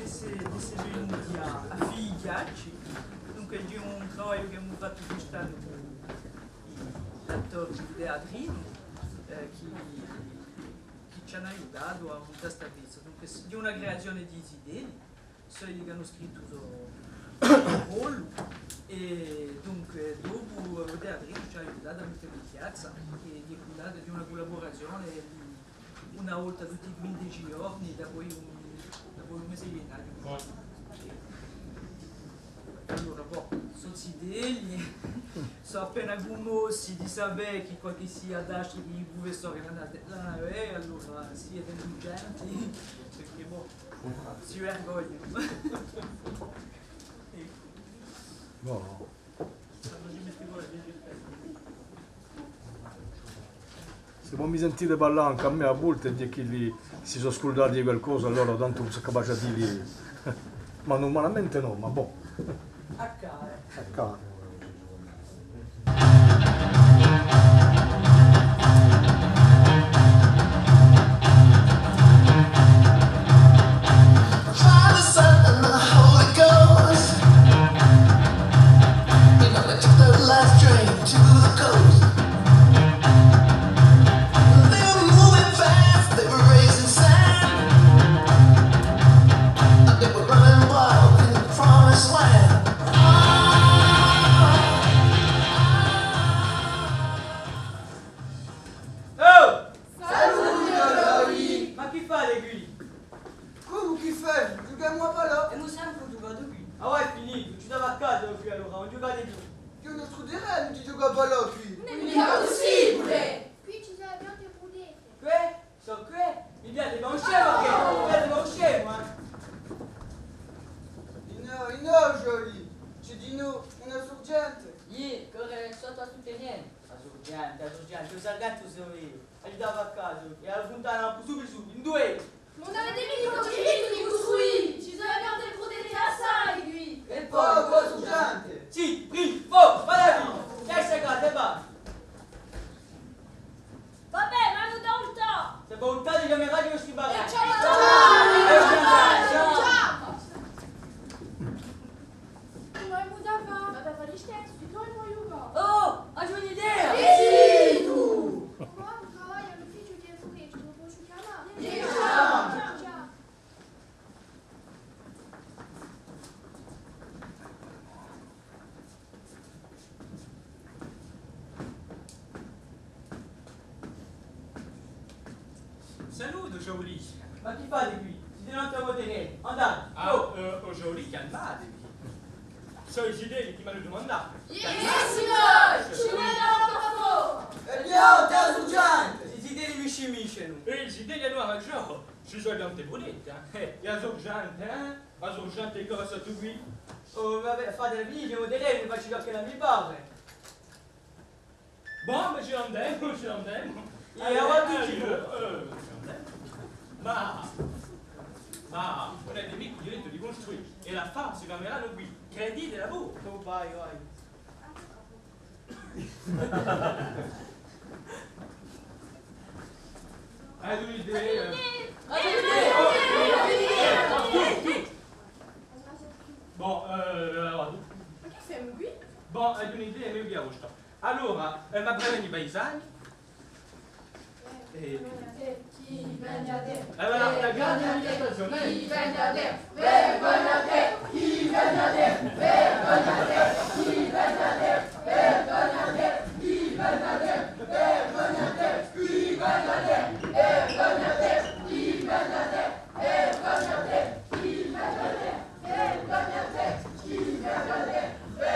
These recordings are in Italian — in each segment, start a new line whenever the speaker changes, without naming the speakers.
venuti a Fighiacci, dunque di un lavoro che abbiamo fatto quest'anno con gli attori di teatrino che ci hanno aiutato a montare questa pezza, dunque di una creazione di idee, quelli che hanno scritto il ruolo e dunque dopo il teatrino ci ha aiutato a mettere in piazza e di una collaborazione di una volta tutti i 15 giorni, da poi un mese di gennaio. Allora, sono idee, sono appena conosci di sapere che qualche sia dato di professore la nave, allora siete indulgenti, perché si vergognano.
Se voi mi sentite parlare anche a me a volte di che lì si sono scordati di qualcosa, allora tanto non sono capace di dire. Ma normalmente no, ma boh. Accade.
Saluto, Jolie. Ma chi fate qui? Siete non a tenere. Andate.
Jolie, calmatevi. Sono i fedeli che mi hanno domandato.
Signore! Ci vogliamo
E più, te sorgente! Si siete rimisci,
E i fedeli hanno ragione. Ci sono tante volette. E la sorgente, La sorgente cosa tu qui?
Oh, vabbè, fate la figlia, devo tenere, mi faccio anche la mia padre.
Bon, ma ci andiamo.
E avanti
Ma non è nemico diritto di costruire e la fama si chiameranno qui, credite la voi.
Oh, vai.
Hai un'idea? Bon, vado.
Ma che siamo qui?
Bon, hai un'idea, mi via questa. Allora, ma prendere i paesani?
Chi vende a te?
La grande manifestazione.
Chi vende a te? Vergogna a te! Chi vende a te? Vergogna a te! Chi vende a te? Vergogna a te! Chi vende a te? Vergogna a te! Chi vende a te? Vergogna a te! Chi vende a te? Vergogna a te! Chi vende a te? Vergogna a te! Chi vende a te?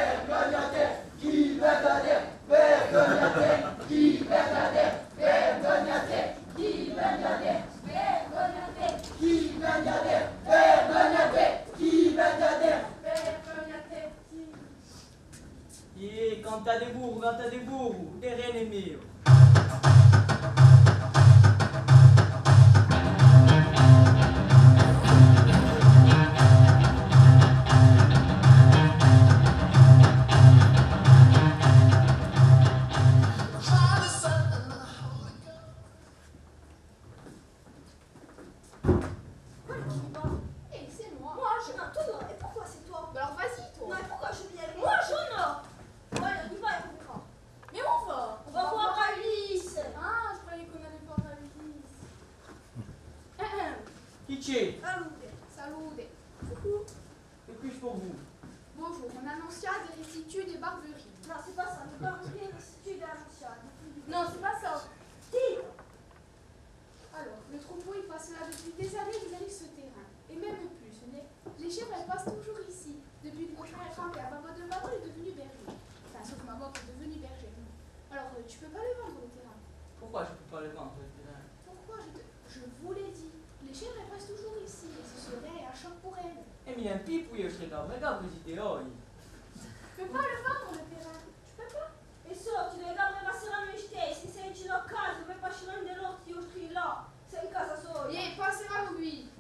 Vergogna a te! Chi vende a te? Vergogna a te! Chi vende a te? Vergogna a te! Chi vende a te? Vergogna a te! Chi vende a te? Vergogna a te! Chi vende a te? Vergogna a te!
Pitié.
Salute, salute. Coucou.
Que puis-je pour vous?
Bonjour, on annoncia des restituts de barberie.
Non, c'est pas ça. Les barberies et restituts d'annonciade.
Non, c'est pas ça.
Si.
Alors, le troupeau, il passe là depuis des années, il arrive ce terrain. Et même plus, les chèvres, elles passent toujours ici. Depuis que mon frère est grand-père, maman de maman est devenue berger. Enfin, sauf maman qui est devenue berger. Alors, tu peux pas le vendre, le terrain.
Pourquoi je peux pas le vendre, le terrain?
Pourquoi je vous l'ai dit. Les chèvres, elles passent toujours ici. Et ce serait un choc pour elles.
E mi è un pipo io ce l'ho, regarde vos idéaux.
Tu peux pas le vendre, le terrain. Tu peux pas.
E so, ti le gambe passeranno gli stessi. Se ci do a casa, poi passeranno dei rotti io sto là. Sei in casa sola.
Viens, passera lui.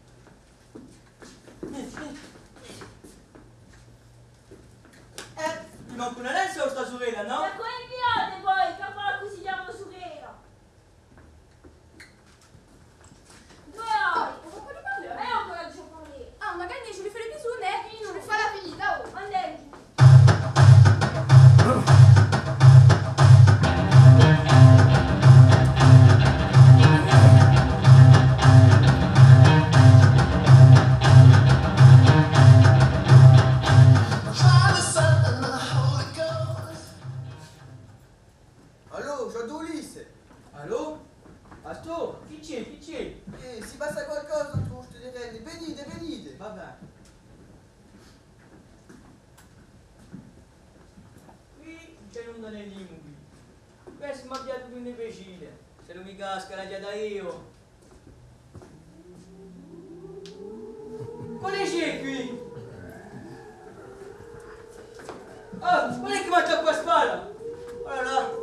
Mi manca una lenza o sta sorella, no?
Ma come inviate poi? Che la cuciniamo su vera. Dove hai?
On va pas lui parler.
E io cosa ci ho parlato?
Ah, on a gagné, je lui fais le bisou, né? Je lui fais la vie, là-haut.
Andiamo.
Allo, c'ho due Ulisse.
Allô? Astor, pitié, pitié.
Si passa qualcosa tu questi terreni, venite, venite.
Vabbè. Qui c'è un danellino qui. Questo mi ha piaciuto un imbecille. Se non mi casca la già io. Quale c'è qui? Oh, qual è che mangia qua a spalla? Guarda là.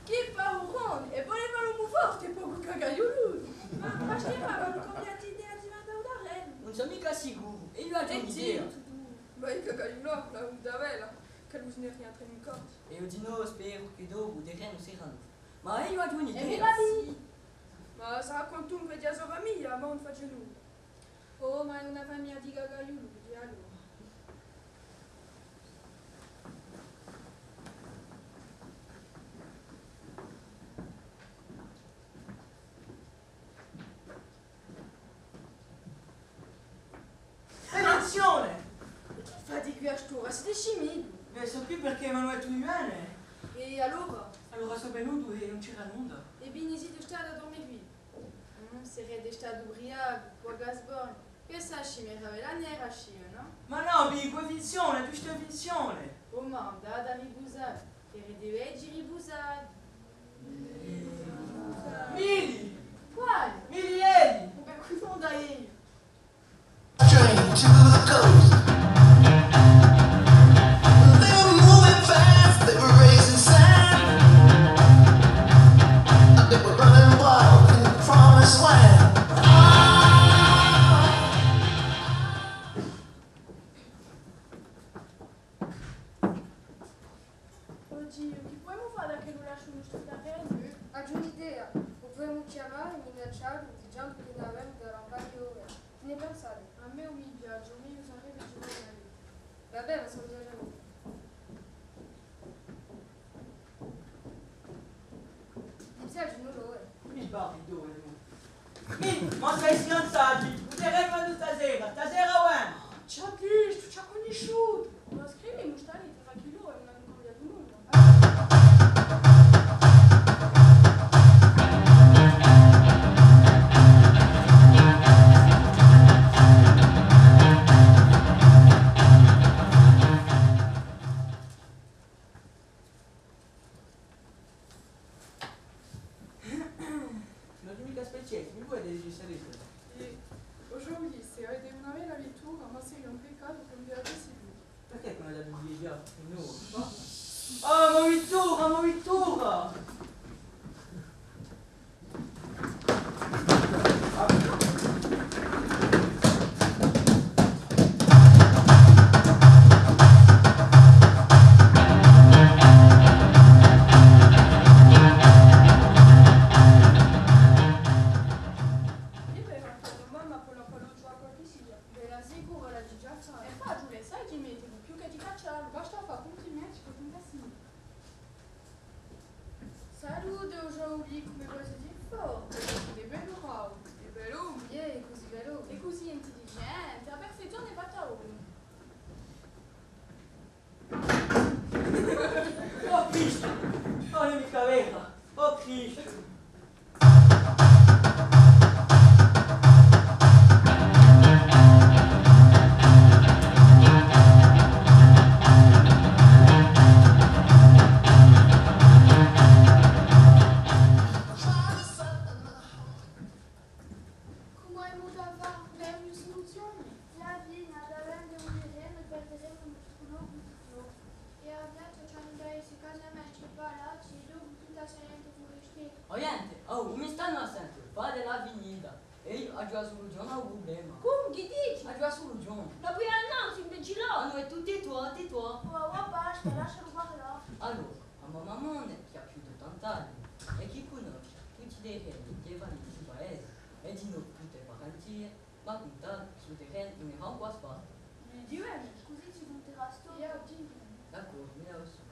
Che paurone! E volevano mu forte, poco cagaiolo! Ma c'era come ti idea di mandare una reine?
Non sono mica sicuro. E io ho anche un'idea.
Ma il cagaiolo, la udavela, che lui ne rientra in corso.
E io di nuovo spero che dopo dei reni si ranno. Ma io ho anche
E
un'idea.
mi la di! Ma sarà quantunque di a sua famiglia, ma non faccio nulla. Oh, ma è una famiglia di cagaiolo, di allora.
Attenzione!
Che fa di qui a stura? Siete scimi?
Beh, sono qui perché mi hanno detto di bene.
E allora?
Allora sono venuto e non c'era nulla.
E bine esite stare a dormire qui. Seria de stare ubriaco, può gasbon. Che sa scimera la nera scia, no?
Ma no, Bico, è finzione, tu stai finzione.
Oh manda, da ribusare. Che rideleggi ribusare.
Mili!
Quale?
Miliedi!
Come qui non da io.
Train to the coast. They were moving fast, they were raising sand. They were running wild in the promised land.
Oddio, che possiamo fare che lo lascio uno studiare?
Ho un'idea, potremmo chiamare e minacciare tutti i giorni che ne avevano da un paio di ore. Ne pensate?
A me mi piace, io sarei per giocare.
Vabbè, ma sono già venuti. Mi piace non lo è.
Mi sbatti dove? Mi, ma sei sfianzati! Useremo stasera, stasera when?
Ci ha visto, ci ha conosciuto. Ma scrivi, non sta lì, tra chi lo è, non hanno cambiato nulla.
Non ti mica specchietti, mi puoi registrare questo?
E aujourd'hui, c'est une bella lettura, ma c'est un peccato cambiare così.
Perché come da due già? No. Oh, ma vittura!
Io per mamma con la palla gioco che sia. Ve la sicuro la di già fa. E fa giù le sai che metti più che ti cacciare, basta fare complimenti con un cassino.
oublié come cose di forte, di bello, di bello, e così bello.
E così intelligente, la perfezione è fatta a uno.
Oh Cristo! Non è mica vera! Oh Cristo!
Come hai avuto a fare una soluzione?
La vina davanti a un terreno perderemo un muscolo.
E adesso ci hanno dato questi casamenti palazzi e dopo tutta la gente fuori.
Oriente, oh, mi stanno a sentire, fa dell'avvenida. E io ho già soluzione al problema.
Come che dici?
Ho già soluzione.
La puoi annunziare in vigilò?
Noi tutti tua.
Basta, lascialo parlare.
Allora, a mamma Mone, che ha più di 80 anni, e chi conosce tutti dei terreni che vanno in questo paese, e di noi tutte le garanzie, ma puntare su terreni in un qua spazio.
Mi dirai, così ci monterà sto.
Io dico.
D'accordo, mi lo so.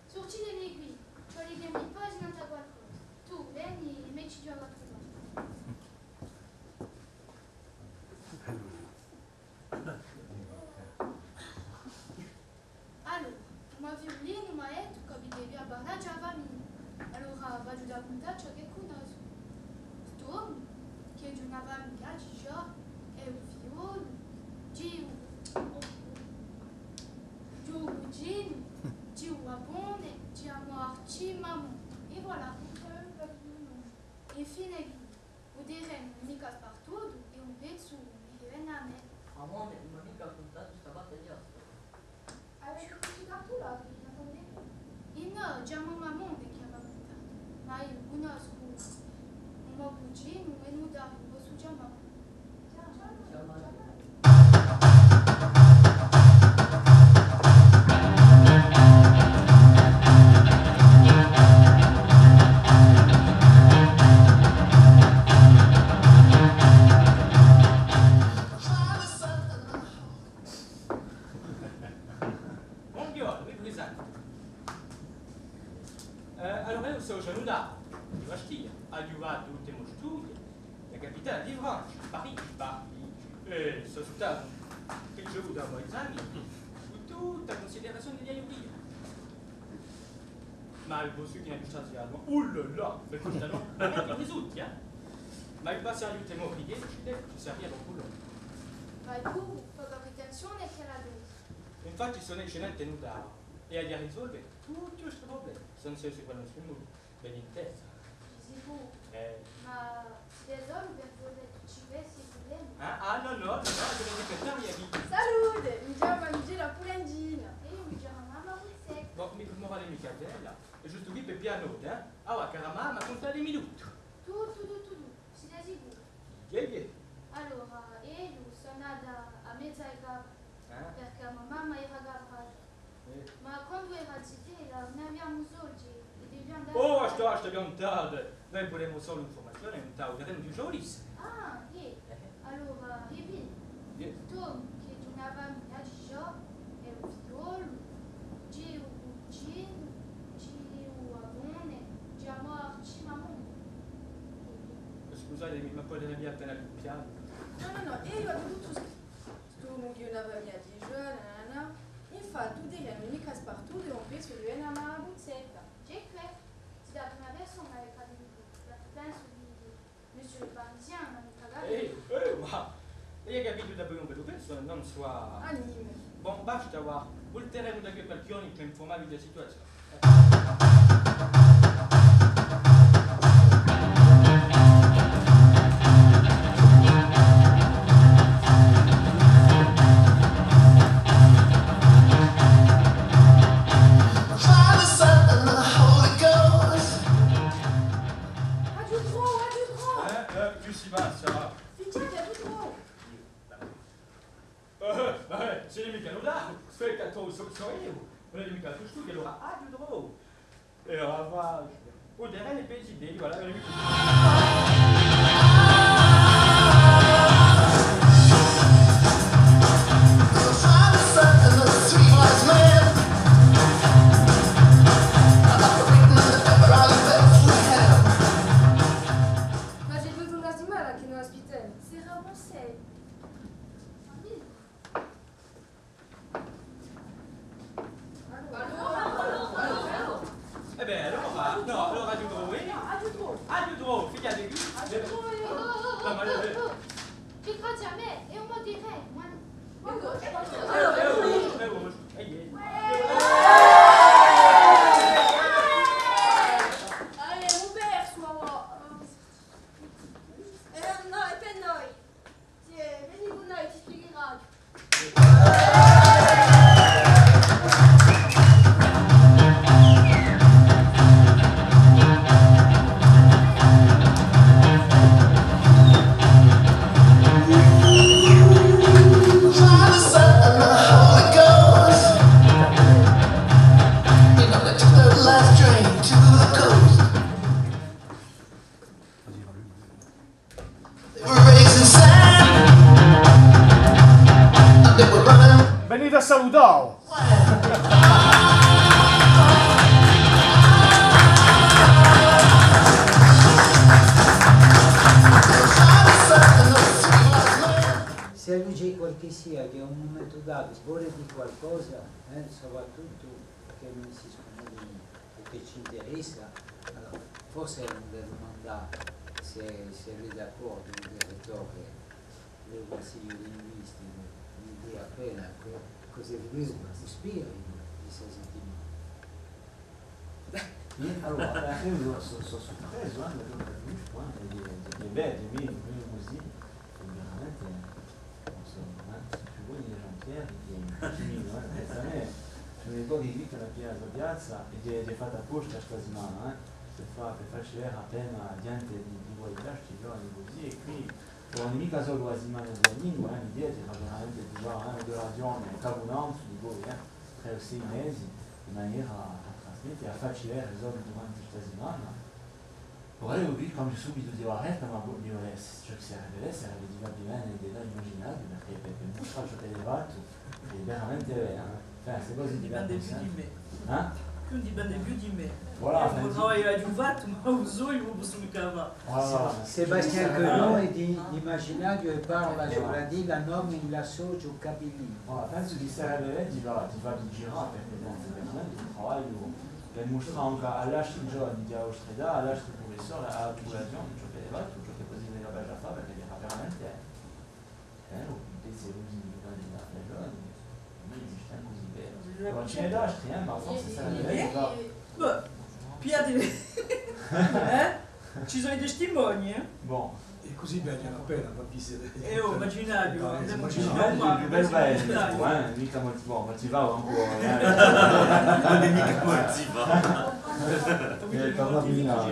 Sorti dei miei qui, cioè li chiami poi se non c'è qualcosa. Tu, vieni e metti giù a quattro mani. Allora, ma violino, ma è tu capite via barra già va mia. Allora, vado da puntare ciò che conosco. Storm, che è di una famiglia di già, è un fiolo, di un cugino, di un abone, di un morti, maman. Et voilà. Infine, vous direz mica partout et un pezzo mi viene a me.
A Mone, non mi ha raccontato questa battaglia.
Avete considerato la vita con me? E no, già mamma Monde che aveva contato. Ma io conosco un mio cugino e non da un po' su già mamma.
Buongiorno, vi presento. Allora io sono Gianluca, di Bastiglia, adiuvato l'ultimo studio, la capitale di Francia, Parigi. E sono stato ricevuto da voi esami su tutta considerazione degli aiuti. Ma il vostro che ne è stato, oh là là, perché stanno veramente risulti, Ma il passaggio ultimo che ci serviva con loro.
Ma tu, poca pretensione che la vedo.
Infatti sono eccellente nudato e a risolvere tutti questi problemi, senza se quello sfumo ben in testa.
Sicuro.
Ma tesoro per voi ci pensi problemi?
No, deve rispettare gli amici.
Salute, mi chiamo Angela Pulandina.
E io mi chiamo mamma Ruzzetta.
Boh, mi muovere mica bella. E giusto qui per piano, Allora, cara mamma, conta dei minuti.
Tu, sei sicuro?
Yeah.
Allora, io sono andata a mezza età perché mamma era garata. Ma quando era zitella non abbiamo soldi e dobbiamo andare...
Oh, sto piantando. Noi volevamo solo informazione, un tavolo, daremo di giornalista.
Ah, allora, Ribi, Tom, che è di una famiglia di già, è un figliolo, di un cugino, di un abone, di un morti, mamma.
Scusatemi, ma poi l'abbiamo appena accoppiato.
No, io ho tutto scritto. Sto che una famiglia di giovani, infatti tu direi mica partout e un pezzo di una marabuzzetta.
J'ai cru, c'est la première personne avec la penso di Monsieur le Parisien, non mi cagare.
Ma hai capito da per un vero penso non sua...
Anime.
Bon, basta, va. Volteremo da quel balcone per informarvi della situazione. Più si passa. Se mica non dà, aspetta, tu so io. Olha, mica tu che allora di drogo. E allora o terreno è pezzi dei, voilà,
Ma j'ai vu ton Nazima là qui nous hospitelle.
C'est ramassé.
Eh beh, allora, no, allora di drogo, di drogo, figlia di
Piquera jamais, et on me dirait, moi,
Allez, Robert, sois-moi. No, e per noi. Vieni con noi, ti spiegherò.
Venite a salutare!
Se a lui c'è qualche sia che a un momento dato vuole dire qualcosa, soprattutto che non si scomodi o che ci interessa, allora, forse non deve domandare se è d'accordo il direttore del Consiglio linguistico di dire appena cosa lui ispira di questa settimana.
Allora, io sono sorpreso anche di Verdi, così, veramente più buoni dei Giampieri che a me mi ricordo di vita la piazza e ti hai fatto apposta questa settimana per farci vedere appena gente di voi giovani così e qui non è mica solo la settimana della lingua, l'idea è veramente di fare una ragione cabunante di voi 3 o 6 mesi in maniera a trasmettere, a farci vedere i soldi durante questa settimana. Vorrei qui come subito di arresta, ma io ciò che sarebbe di va bene dell'idea immaginabile perché non faccio elevato è veramente queste cose
dipende più di me. Quindi dipende più di me.
Voilà,
io lavoro aiutato, ma uso io posso mi cavare.
Sébastien Quenon è di immaginario e parla di la norma in l'associo capillino.
Penso di sarebbe di va di girare perché veramente un lavoro che mostra anche all'altro giorno di Austreda, all'altro professore, alla popolazione, ciò che deve tutto che così ne va già fare perché era veramente un pezzo così di qualità del giorno. Non ce ne lasci, ma forse sarebbe
ci sono i testimoni,
Bon.
E così vogliono appena per visitare.
Immaginario,
più bello è mica motivavo un po'.
Non è mica motivavo.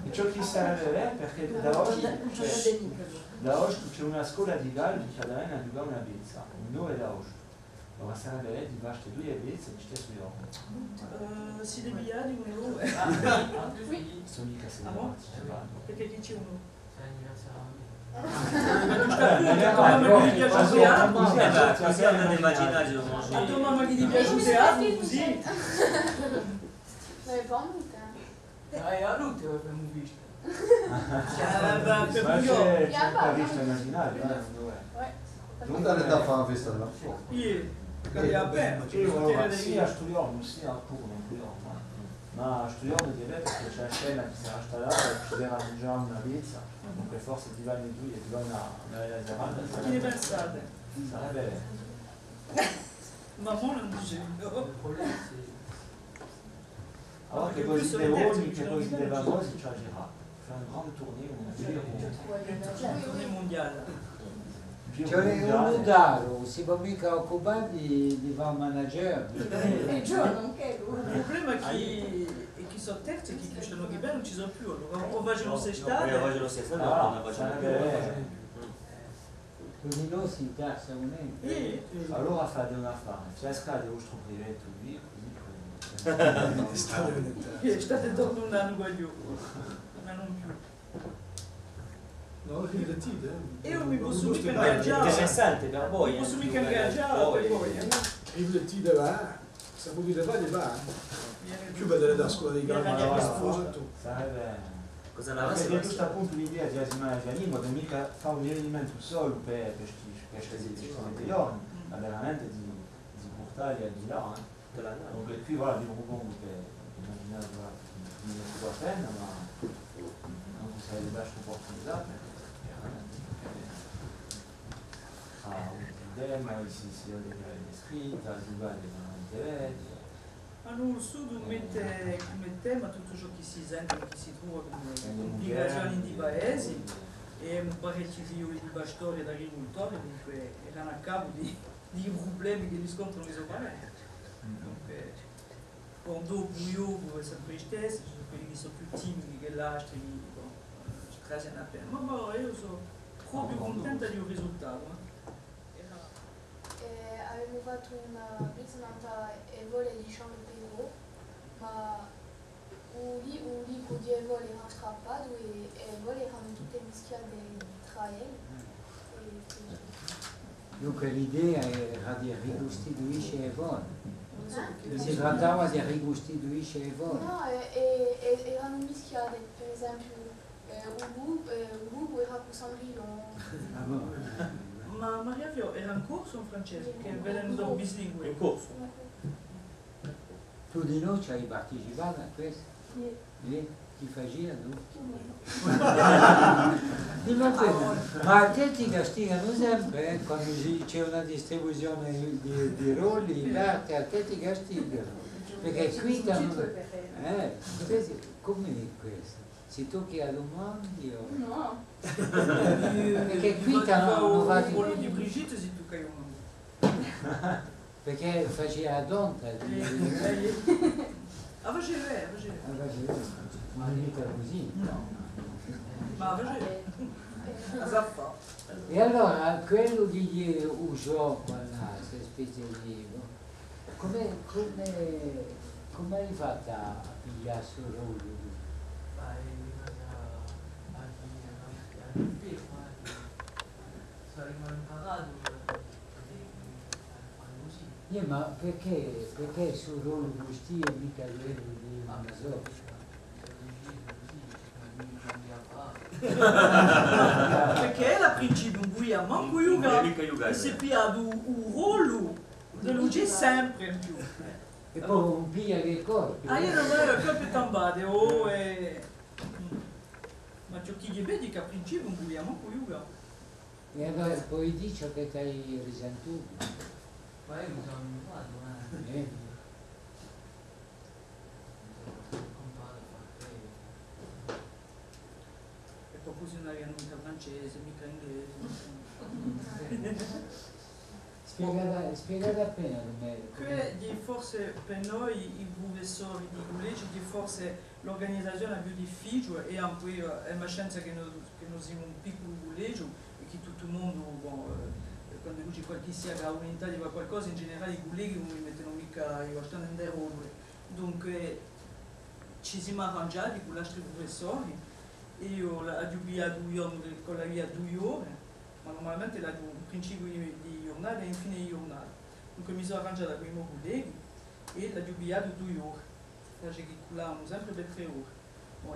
E ciò che sarebbe perché da oggi c'è una scuola di Galli che da una di una pizza, un 9 da oggi. Ma sarebbe di basta 2 pizze di stesso io.
Si devi di un euro.
Sono mica se
perché dici uno?
Così hanno immaginario.
A tua mamma che ti piace un così?
Ma è buono,
a Lute abbiamo visto.
C'è una vista immaginaria,
Non dare da fare una festa della fuoco.
Io sia studiamo sia a turno, ma studiamo di vedere perché c'è la scena che sarà installata e ci deve mangiare una pizza, comunque forse ti va in due e ti va una serata.
Che ne pensate?
Sarebbe
ma non dice
allora che così dei voli, che così dei vavosi ci agirà. Fare un grande tournée, un
tournée mondiale.
Cioè un udaro, si può mica occupare di fare manager.
Il giorno che
il problema è che sono terzi che sono che bene non ci sono più. O facciano sestate.
O facciano sestate, non facciano più.
di noi si interessa un ente.
Allora fate un affare, cercate il vostro progetto lì, così
State tornando a Dio, ma non più.
No, divertite.
Io mi posso mica ingaggiare.
Interessante per voi.
Mi posso mica ingaggiare per voi.
Riflettite, va. Se volete fare, va. Più vedere da scuola di grammatica.
sarebbe...
Cosa la
Perché giusto appunto l'idea di Asimile Giannino che mica fa un riferimento solo per queste esibizioni giorni, ma veramente di portarli al di là. Donc qui voilà, vi propongo che immaginate di non si può appena, ma non si sarebbe dato opportunità chiaramente un'idea, ma si deve descritta, giocare veramente vedi.
Allora, il Sud mette come tema tutto ciò che si sente, che si trova come complicazioni di paesi e parecchi figli di pastori ed agricoltori, dunque erano a capo di problemi che riscontrano i paesi. Bon, dopo io è sempre stesso, ci sono quelli che sono più timidi che l'altro, strasi a pena. Ma boh, io sono proprio contenta di un risultato.
Avevamo fatto una giornata e vole di Jean Le Perrault, ma lì con gli evoli erano strappati e i voli erano tutte mischiate tra loro.
Dunque l'idea era di ricostituire i voli. Si trattava di ricostituire i voli.
No, erano mischiate, per esempio, un lupo era con Sandrillon.
Ah, bon.
Ma Maria Fio era in corso in francese, che venendo bilingue.
In corso.
Tu di noi ci hai partecipato a questo? Sì. Ti faceva tu? Ma a te ti castigano sempre, quando c'è una distribuzione di ruoli, a te ti castigano. Perché qui come è questo? Si tocchi a domandi o...
No.
Perché qui hanno fatto...
Il ruolo di Brigitte si tocca io non.
Perché faceva donta.
Faceva.
Ma mica così.
No. Ma faceva.
E allora quello che gli usò quella specie di... come hai fatto a pigliare sul ruolo?
Saremmo imparato
Ma perché sul ruolo giusti e mica quello di Masò?
Perché la principio in cui a manco Yuga e si pia un ruolo dello G sempre in più.
E poi un pia che corpo?
Io non ero proprio tambate, ma ciò che gli vedi che a principio in cui a manco Yuga.
E allora poi dici che ti hai risentito?
Ma io mi sono abituato,
E poi così non avevano mica francese, mica inglese.
Spiegate appena come...
Che forse per noi i professori di collegi che forse l'organizzazione è più difficile e anche è una scienza che noi siamo un piccolo collegio e che tutto il mondo, quando c'è qualche sia che ha unità di qualcosa, in generale i colleghi non mi mettono mica i bastoni in robe. Dunque ci siamo arrangiati con gli altri professori e io ho dubbiato con la via 2 ore, ma normalmente la principio di giornata e infine di giornata. Dunque mi sono arrangiata con i miei colleghi e l'ho dubbiato 2 ore. Faccio che culavamo sempre per 3 ore.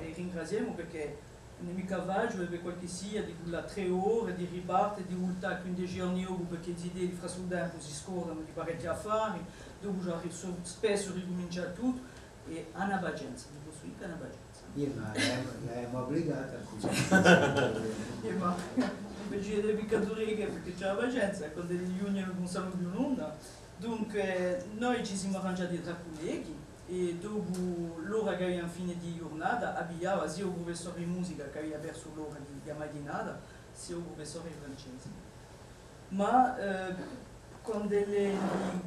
E ringraziamo perché non è mica facile per qualche sia di quella 3 ore, di ripartire, di voltare 15 giorni dopo perché le idee di fra sul tempo si scordano di parecchi affari, dopo spesso ricominciare tutto e a una pazienza, mi posso dire che a una pazienza.
Ma l'abbiamo obbligata a
ma invece delle piccature perché c'è la pazienza, quando gli unioni non sanno più nulla. Dunque noi ci siamo arrangiati tra colleghi e dopo l'ora che avevamo fine di giornata abbiamo sia il professore di musica che aveva perso l'ora di mattinata sia il professore di francese. Ma con delle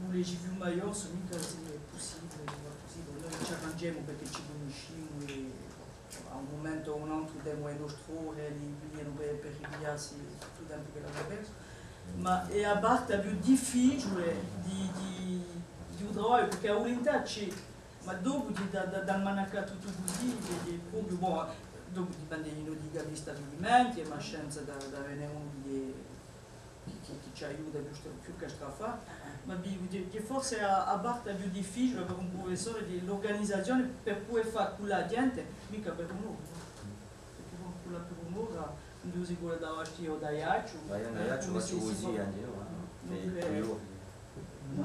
collegi più maggiori mica è possibile, noi ci arrangiamo perché ci conosciamo e a un momento o un altro diamo le nostre ore, li pigliano per ripigliarsi tutto il tempo che l'abbiamo perso. ma è a parte più difficile di un lavoro perché a un'unità c'è, ma dopo dal manaccato tutto così, proprio buono, dopo dipende di stabilimenti, ma scienza da venire uno che ci aiuta più che a fare, ma forse a parte più difficile per un professore l'organizzazione per poter fare con la gente, mica per un'ora, perché con la per un'ora non si vuole da o da Iaccio,
faccio così anche io,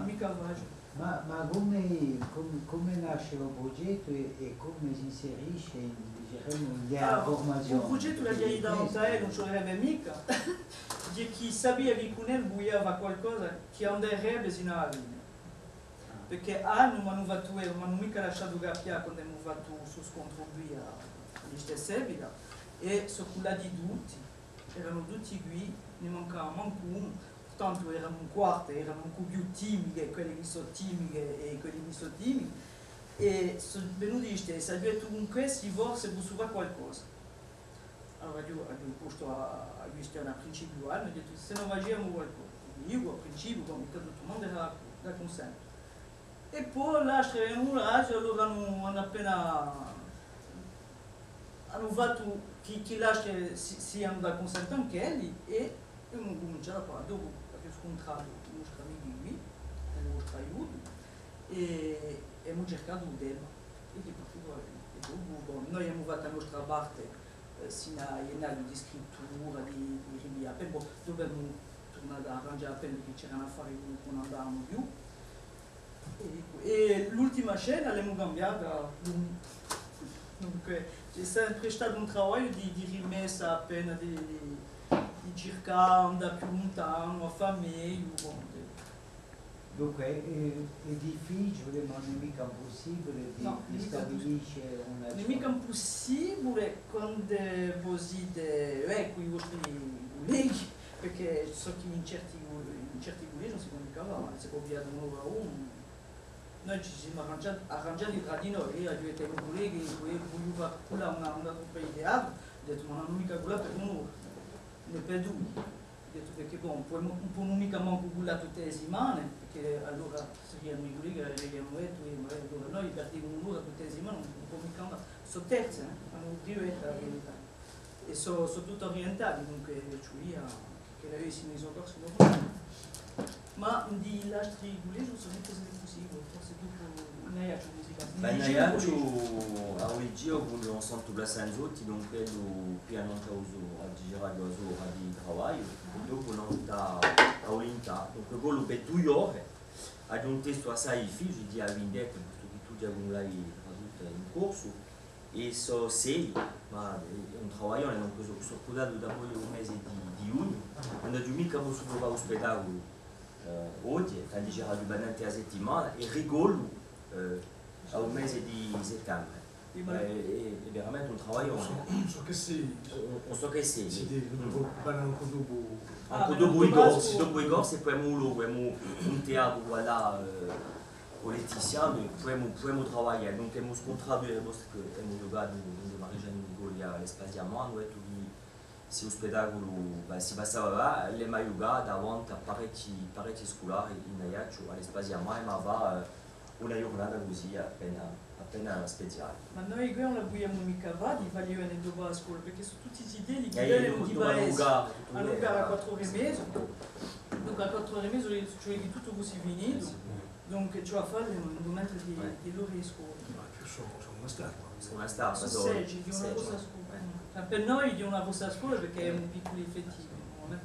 mica faccio.
Ma come nasce un progetto e come si inserisce in formazione?
Un progetto l'ha già davanti a non sarebbe mica, di chi sapeva che con lui buiava qualcosa che andrebbe fino alla fine. Perché non hanno fatto, ma non mica lasciato capire quando hanno fatto su scontro qui agli stessi e su quella di tutti, erano tutti qui, ne mancava manco uno. Tanto erano un quarto, erano un po' più timidi, quelli che sono timidi e quelli che sono timidi. E sono venuti stessi, a dire comunque si forse può fare qualcosa. Allora io ho posto a questione a principio anno, ho detto se non facciamo qualcosa. Io a principio, come tutto il mondo era da consento. E poi là c'era un raggio, allora hanno appena hanno fatto chi lascia siano da consento anche lì e abbiamo cominciato a parlare dopo. Scontrato i nostri amici qui, il nostro aiuto, e abbiamo cercato un tema. E dopo noi abbiamo fatto la nostra parte, sino a gennaio di scrittura, di rinvia, poi dopo abbiamo tornato a arrangiare appena che c'erano affari che non andavano più. E l'ultima scena l'abbiamo cambiata. Dunque c'è sempre stato un lavoro di rimessa appena di cercare di andare più lontano, a fare meglio.
Dunque è difficile, ma non è mica possibile di stabilire una...
Non è mica possibile quando voi ecco i vostri colleghi, perché so che in certi colleghi non si può mica fare, si può via da uno a uno. Noi ci siamo arrangiati tra di noi, io e i colleghi, voglio fare una coppa di teatro, ho detto ma non è mica quella per un'ora. Ne per due, ho detto perché bon, non può mica manco quella tutte le settimane, perché allora se erano i colleghi arriviamo e allora noi perdiamo un'ora tutte le settimane, non può mica andare. Sono terze, hanno priorità la verità. E sono tutti orientati, dunque cioè che la si ne sono corsi ma di altri colleghi non so che cosa è possibile, forse dopo Naiaccio musica.
Naiaccio a origine vogliono sempre placare tutti, dunque piano causo a girare di lavoro, e dopo non da un'unità, dunque quello per 2 ore, ad un testo assai difficile di avvindere, questo che tutti abbiamo tradotto in corso, e sono 6, ma è un lavoro, non ho preso dato da poi un mese di giugno, non ho mica potuto fare lo spettacolo. Oggi, quando c'era di banante a settimana, e rigolo a un mese di settembre. È veramente un lavoro.
Non so che sì.
Non so che sì.
Anche
dopo i corsi, e poi abbiamo un teatro là, con Letizia, possiamo lavorare. Donc abbiamo scontrato le vostre che abbiamo giocato in Marigiani Nicolia all'Espacio Diamant, se lo spettacolo si passava là, le mai giocato davanti a parecchi scolari in Naiaccio all'Espacio Diamant, ma va una giornata così appena speciale.
Ma noi qui non abbiamo mica vadi, vogliono andare a scuola, perché sono tutti i idee che vogliono di paese. A Luca a 4 ore e mezzo, donc a 4 ore e mezzo, cioè che tutto così finito, donc ci va a fare un mettere di loro in scuola.
Ma più sono una star.
Sono una star,
sono 6 di una cosa a scuola. Per noi di una cosa a scuola perché è un piccolo effettivo. Et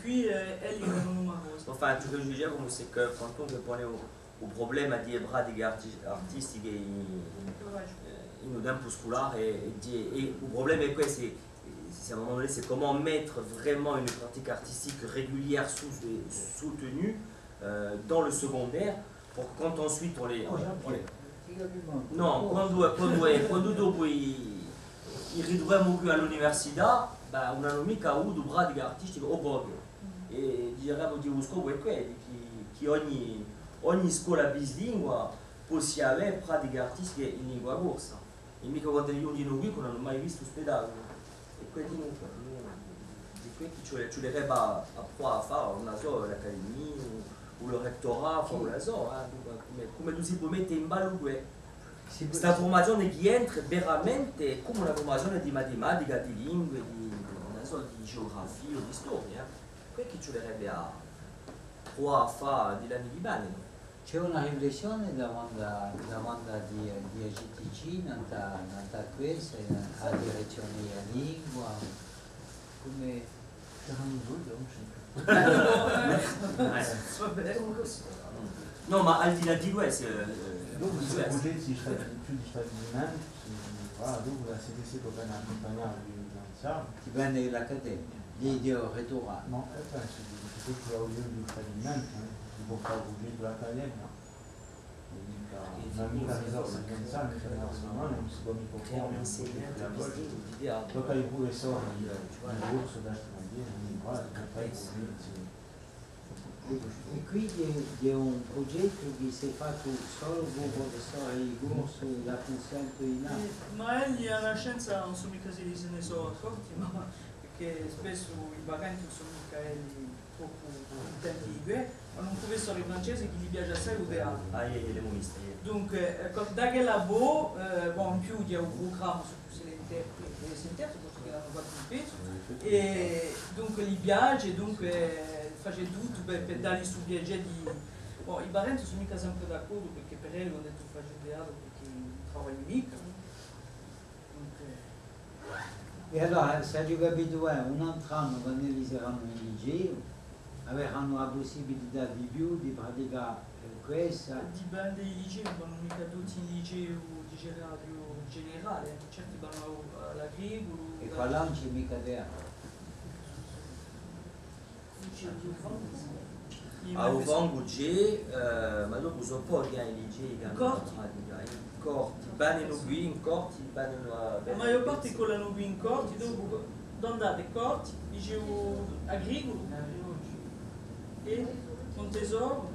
puis, elle est numerosa.
Enfin, ce que je veux dire, c'est que quand on répondait au problème à des bras des artistes, ils nous donnent pour scolaire et le problème est quoi? C'est à un moment donné, c'est comment mettre vraiment une pratique artistique régulière soutenue dans le secondaire pour que quand ensuite on les non, quando dopo i ritroviamo qui all'università, non hanno mica avuto pratiche artistiche o poche. E diremo di uno scopo è quello, che ogni scuola bislingua possa avere pratiche artistiche in lingua corsa. E mica quando io dico qui che non hanno mai visto spettacolo. E quelli qui tu les rêves à proie à faire, on a ça, l'académie ou le rectorat, enfin, on a ça, come tu si può mettere in ballo questa formazione che entra veramente come una formazione di matematica, di lingue, di geografia o di storia, qui ci vorrebbe a provare a fare degli anni di bene.
C'è una riflessione davanti di AGTC, nella questa, a direzione della lingua, come...
No, ma al di là di questo...
Dopo se il progetto si sta più di stabilimento, dopo la CDC potrebbe accompagnare di finanziario.
Dipende dall'accademia, di rettorale.
No, penso che se tu hai un stabilimento, si può fare il progetto dell'accademia. Una mica risorsa finanziaria, cioè la settimana non si può mica fare un progetto. Tocca i professori di corso da stranieri, quindi guarda, che fai il
E qui è un progetto che si è fatto solo con professori di corso da consente in alto.
Ma egli alla scienza non sono mica se ne sono accorti, ma perché spesso i bagagli non sono mica troppo intenti, ma un professore francese che gli piace assai il teatro.
Le moniste.
Dunque, da che lavoro, in più di un programma su cui si interpreta, perché l'hanno fatto un pezzo, e dunque gli piace, dunque face tutto per dargli su viaggiare di... Bon, i parenti sono mica sempre d'accordo perché per lei hanno detto faccio teatro perché non lavora mica.
E allora, se ho capito, un altro anno quando li saranno in liceo, avranno la possibilità di più di praticare questa.
Dipende dai licei, non vanno mica tutti in liceo di generale, certi vanno all'agricolo.
E qua là non c'è mica teatro.
A Uvango c'è, ma dopo sono pochi ai licei che hanno pratica, in corti, vanno qui in corti, vanno a...
Ma io parto con la qui in corti, dopo andate corti, liceo agricolo e Montesoro,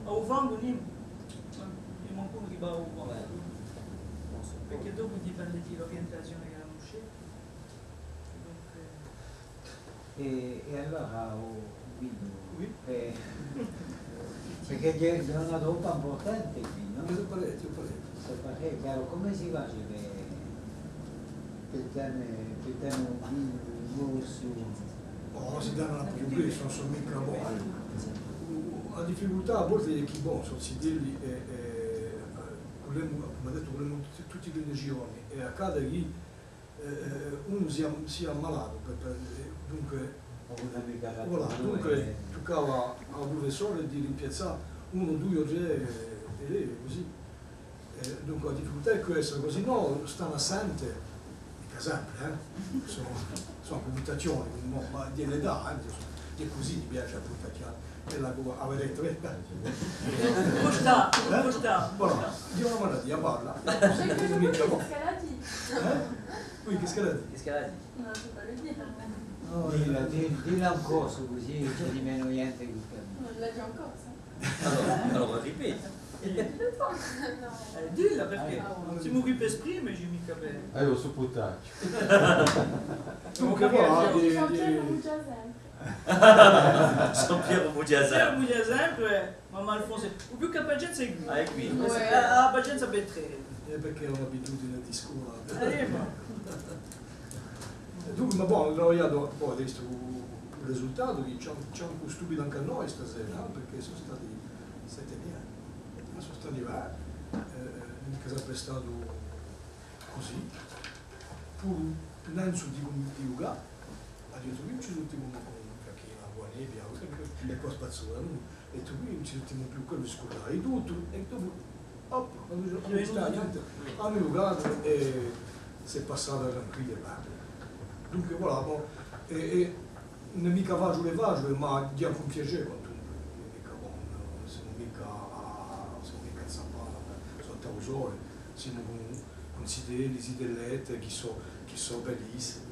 a Uvango lì, e qualcuno che va a Uvango, perché dopo dipende dall'orientazione che hanno scelto.
E allora Guido, perché c'è una troppa importante qui, no?
Io parecchio.
Chiaro, come si fa per tenere un corso?
No, si danno la più non sono mica buoni. La difficoltà a volte è che sono si dirli, come ha detto, volevamo tutte le legioni e accade che uno sia ammalato, dunque toccava al professore di rimpiazzare uno, due o tre elevi così. Dunque la difficoltà è questa, così no stanno assente, mica sempre, sono computazioni, ma dell'età, e così mi piace computare. E la avere tre
Costa.
Voilà, di una malattia parla. Oui, qu'est-ce qu'elle a dit?
Qu'est-ce qu'elle a dit?
Non, je peux pas le dire.
Dilla un corso così c'è di meno niente che
Non l'a dit encore, ça.
Alors ripeti.
Dilla perché si mi qui esprime, ci mica bene.
Lo supportaggio.
Dunque voilà,
Sono Piero Mugiasem.
Piero sempre, ma Alfonso, o più che a Pagenza è qui.
Ah, è qui.
A Pagenza per tre.
Perché è un'abitudine di scuola. Dunque, ma buono, ho lavorato poi adesso il risultato che c'è un po' stupido anche a noi stasera, perché sono stati 7 anni, sono stati vari, mica sempre stato così, pur non su di Uga, addirittura non ci sentiamo perché la buona nebbia, e qua spazzola, e tu qui non ci sentiamo più quello scolare, tutto, e dopo, quando non sta niente, hanno Ugato e si è passata tranquilla. Dunque voilà, non mica vagio ma dia con piacere quando mica siamo mica a Zappara, sotto al sole, siamo con sidellette che sono bellissime,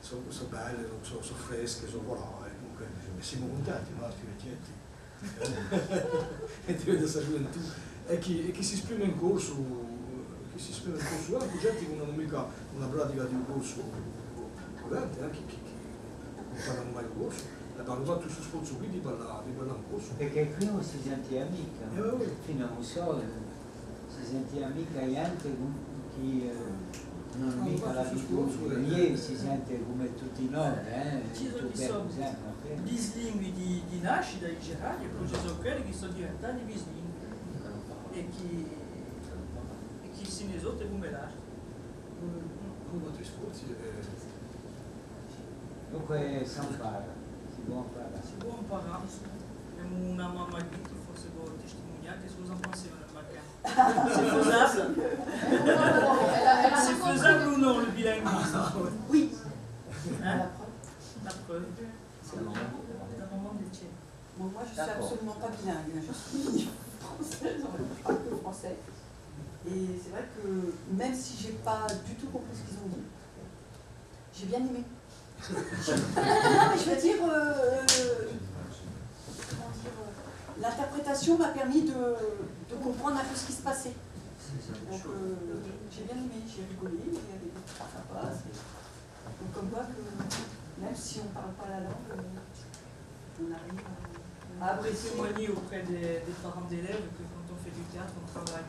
sono belle, sono fresche, voilà, dunque siamo contenti, ma altri vecchietti. E ti vedo questa gioventù, e chi si esprime in corso, anche gente che non ha mica una pratica di un corso. Anche chi parlano mai corso, abbiamo fatto tutto sforzo qui di parlare in corso.
Perché qui non si sentiva mica, fino a un solo, si sentiva mica niente con chi non mica l'abitudine, lì si sente come tutti noi,
Ci
tu
sono
per esempio.
bislingui di nascita in generale, e poi ci sono quelli che sono diventati bislingui e chi si ne sotto come lascia.
Con altri sforzi.
Dunque si impara, si può imparare.
Si può imparare. Abbiamo una mamma qui che forse può testimoniare che cosa pensano nel magazzino. C'est faisable ou non le bilinguisme?
Oui.
Hein? La preuve.
C'est la
maman de Tchèque.
Bon, moi, je suis absolument pas bilingue. Je suis française, on parle que français. Et c'est vrai que même si j'ai pas du tout compris ce qu'ils ont dit, j'ai bien aimé. Non, mais je veux dire, l'interprétation m'a permis de comprendre un peu ce qui se passait. Donc j'ai bien aimé, j'ai rigolé, il y avait des trucs sympas. Donc comme quoi que même si on ne parle pas la langue, on arrive à apprécier.
Témoigner auprès des parents d'élèves que quand on fait du théâtre, on travaille.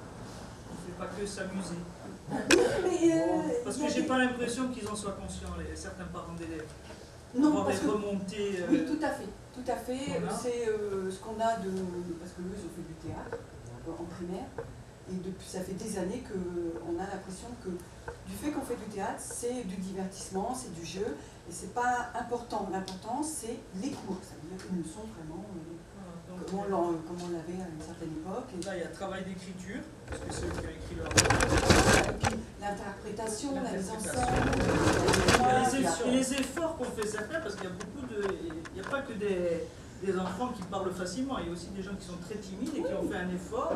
On ne fait pas que s'amuser. Parce que j'ai pas l'impression qu'ils en soient conscients, certains parents d'élèves.
Non, parce que,
remontées,
oui, tout à fait. Tout à fait. C'est ce qu'on a de... Parce que eux, ils ont fait du théâtre en primaire. Et depuis, ça fait des années qu'on a l'impression que du fait qu'on fait du théâtre, c'est du divertissement, c'est du jeu. Et c'est pas important. L'important, c'est les cours. Ça veut dire une leçon vraiment... comme on l'avait à une certaine époque. Et
là, il y a le travail d'écriture, parce que c'est eux qui ont écrit leur
l'interprétation, la mise en scène.
Et les efforts qu'on fait certains, parce qu'il y a beaucoup de... Il n'y a pas que des enfants qui parlent facilement, il y a aussi des gens qui sont très timides et qui ont fait un effort.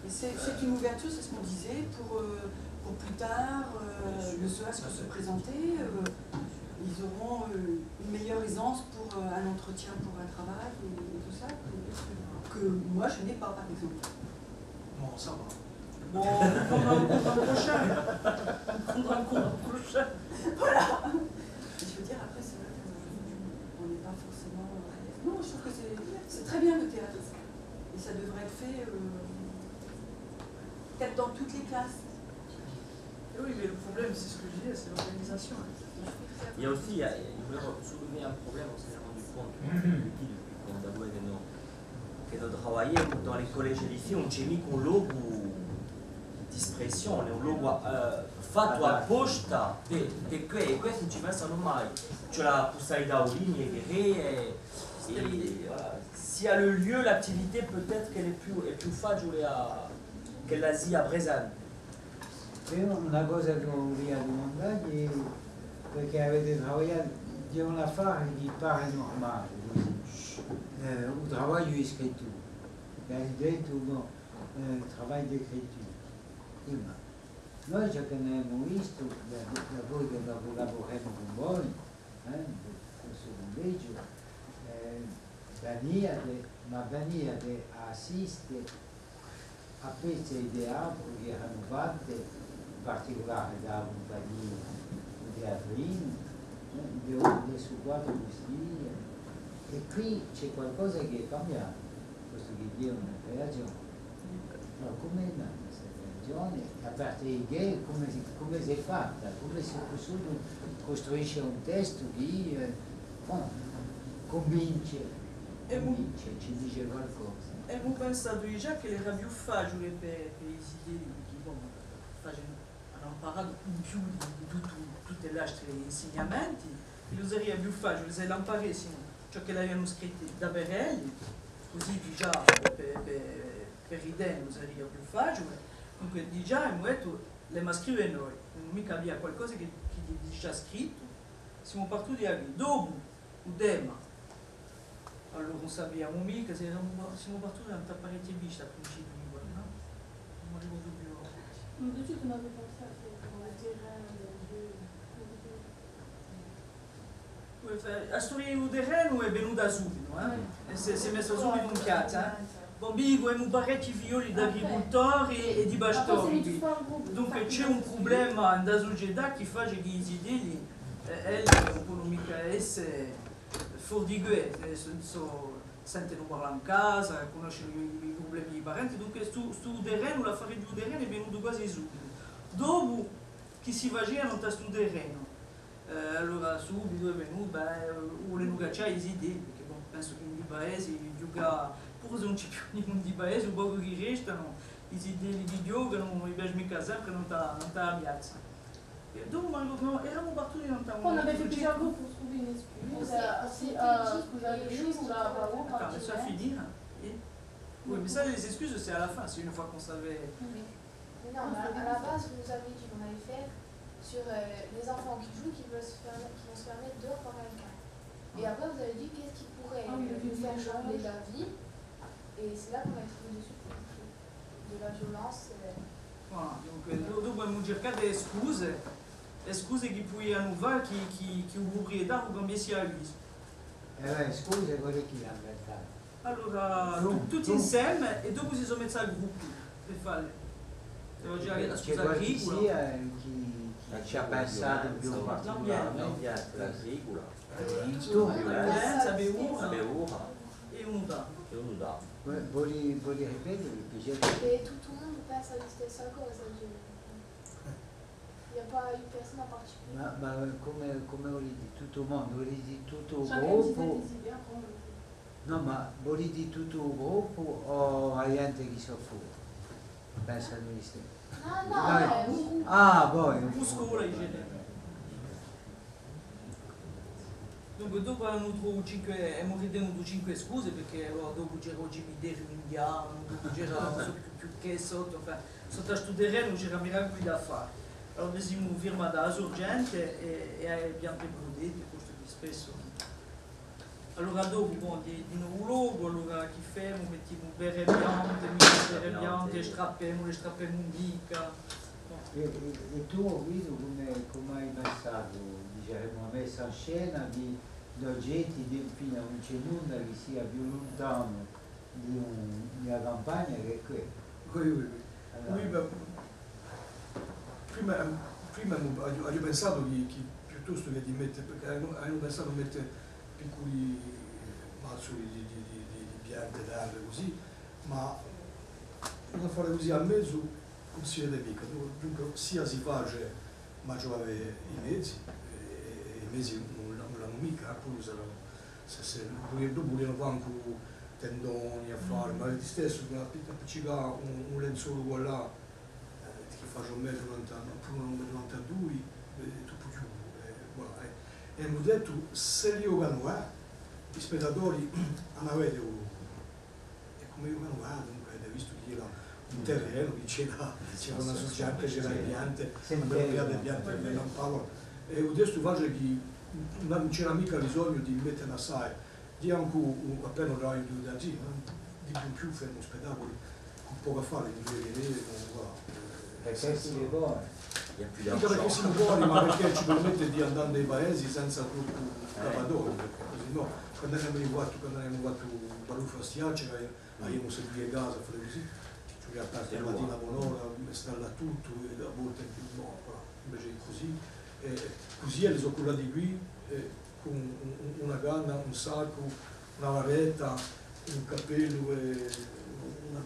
Et c'est une ouverture, c'est ce qu'on disait, pour plus tard, ne serait-ce que se présenter. Ils auront une meilleure aisance pour un entretien, pour un travail et tout ça, que moi je n'ai pas par exemple.
Non, ça va.
Bon, on prendra un prochain. On prendra un cours prochain.
Voilà. Et je veux dire, après, c'est vrai qu'on n'est pas forcément... Non, je trouve que c'est très bien le théâtre. Et ça devrait être fait peut-être dans toutes les classes.
Oui, mais le problème, c'est ce que je disais, c'est l'organisation.
Il y a aussi, je voulais soulever un problème, on s'est rendu compte depuis qu'on a vu che noi lavoriamo dans les collèges et lycées, non c'è mica un logo di espressione, un logo fatto apposta e questo non ci pensano mai. C'è la possibilità di linee e voilà. S'il y a le lieu, l'activité peut-être qu'elle est plus facile che l'Asie a Bresanne.
Una cosa che volevo domandargli, perché avete lavorato di un affare che pare normale, un lavoro di scrittura, che hai detto lavoro di scrittura. Noi già che ne abbiamo visto, da voi che lavoriamo con voi, questo collegio, Daniele assiste a queste idee che erano fatte, in particolare da compagnie teatrine, su 4 mestieri, e qui c'è qualcosa che è cambiato, questo che Dio non ha ragione. No, come è nata questa ragione? A parte i gay, come si è fatta? Come si costruisce un testo che convince, ci dice qualcosa.
E ho pensato già che era più facile per le idee che hanno imparato in più di tutti gli altri insegnamenti, e sarebbe più facile se l'imparessimo ciò che l'avevano scritto da Berelli, così già per idee sarebbe più facile. Dunque già abbiamo detto, le scrive noi, non mica abbiamo qualcosa che è già scritto, siamo partiti da lì. Dopo, il tema. Allora non sappiamo mica, siamo partiti da una parecchia vista a principio, no? Non mi ricordo più.
Mais de suite, on avait pensé à faire le terrain,
La storia del terreno è venuta subito, si è messa subito in piazza. Bambigo abbiamo parecchi figlioli d'agricoltori e di pastori. Dunque c'è un problema nella società che fa che i idee non possono mica essere fordighe, nel senso sentono parlare in casa, conoscono i problemi dei parenti, dunque questo terreno, l'affare di un terreno è venuto quasi subito. Dopo che si faceva non questo terreno, allora subito è venuto, volevano cacciare le idee, perché bon, penso che in paesi, pur se non c'è più in di paesi, un po' che restano, le idee di Dio che non mi piace mica sempre, non ti piazza. E dopo eravamo partiti non t'avevamo...
On avait fait plusieurs groupes pour trouver une excuse,
Attends, laisse-la finir. Oui, mais ça, les excuses, c'est à la fin, c'est une fois qu'on savait...
Mais non, à la base, vous nous avez dit qu'on allait faire sur les enfants qui jouent, qui vont se permettre dehors par quelqu'un. Et après, vous avez dit qu'est-ce qui pourrait nous faire changer d'avis. Et c'est là qu'on a trouvé dessus de la violence.
Voilà, donc dobbiamo cercare scuse che poi hanno va che un proprietario cambiasse a lui.
Scuse quelle chi l'hanno inventato.
Allora, tutti insieme e dopo si sono messi a gruppi per fare. Devo girare la scusa agricola.
Chi ci ha pensato più
l'ambiente, l'agricola.
La beura e un'uda.
Vuoi ripetere il piacere?
Et tout le monde pense à la stessa cosa. Il n'y a pas une personne en particulier.
Ma come vuoi dire tutto il mondo? Vuoi dire tutto il gruppo? No, ma vuoi dire tutto il gruppo o hai gente che soffre? Pensa di stesso.
No.
Ah, poi.
Un scuola in genere. Dunque dopo abbiamo ritenuto 5 scuse perché dopo c'era oggi Mideri indiano, dopo c'era più che sotto questo terreno c'era miracoli da fare. Allora abbiamo firmato urgente e abbiamo prudente, questo che spesso. Allora dopo di nuovo luogo, allora chi fermo, mettiamo un bere bianco, strappiamo un dica.
E tu ho visto come hai pensato, diciamo, una messa in scena di oggetti fino a un nulla che sia più lontano di una campagna che è qui.
Allora. Prima avevo pensato che piuttosto che di mettere, perché avevo pensato di mettere piccoli mazzoli di piante, d'erbe così, ma non fare così a mezzo non si vede mica, dunque sia si face ma ci aveva i mezzi, e i mezzi non l'hanno mica, poi usarono, se volevano fare anche tendoni a fare, ma di stesso per appiccicare un lenzuolo qua là, che fa un metro lontano, oppure un metro lontano a lui, tutto chiuso. E mi ho detto, se io vanno gli spettatori hanno veduto, e come io vanno dunque, hai visto che era un terreno, che c'era una sorgente, c'era le piante, le piante che non parlo, e ho detto che non c'era mica bisogno di mettere assai, di anche appena un raio di agire, di più fermo spettacolo, con poco a fare, di vedere,
perché si le vuole?
Mica perché si vuole, ma perché ci permette di andare nei paesi senza troppo cavadori, perché così no, quando abbiamo fatto Baruffa Stiaccia, abbiamo seguito a casa, fare così, ci abbiamo aperto la mattina con un'ora, stare tutto, e a volte più no, invece così, così li sono curati qui, con una canna, un sacco, una varetta, un cappello e una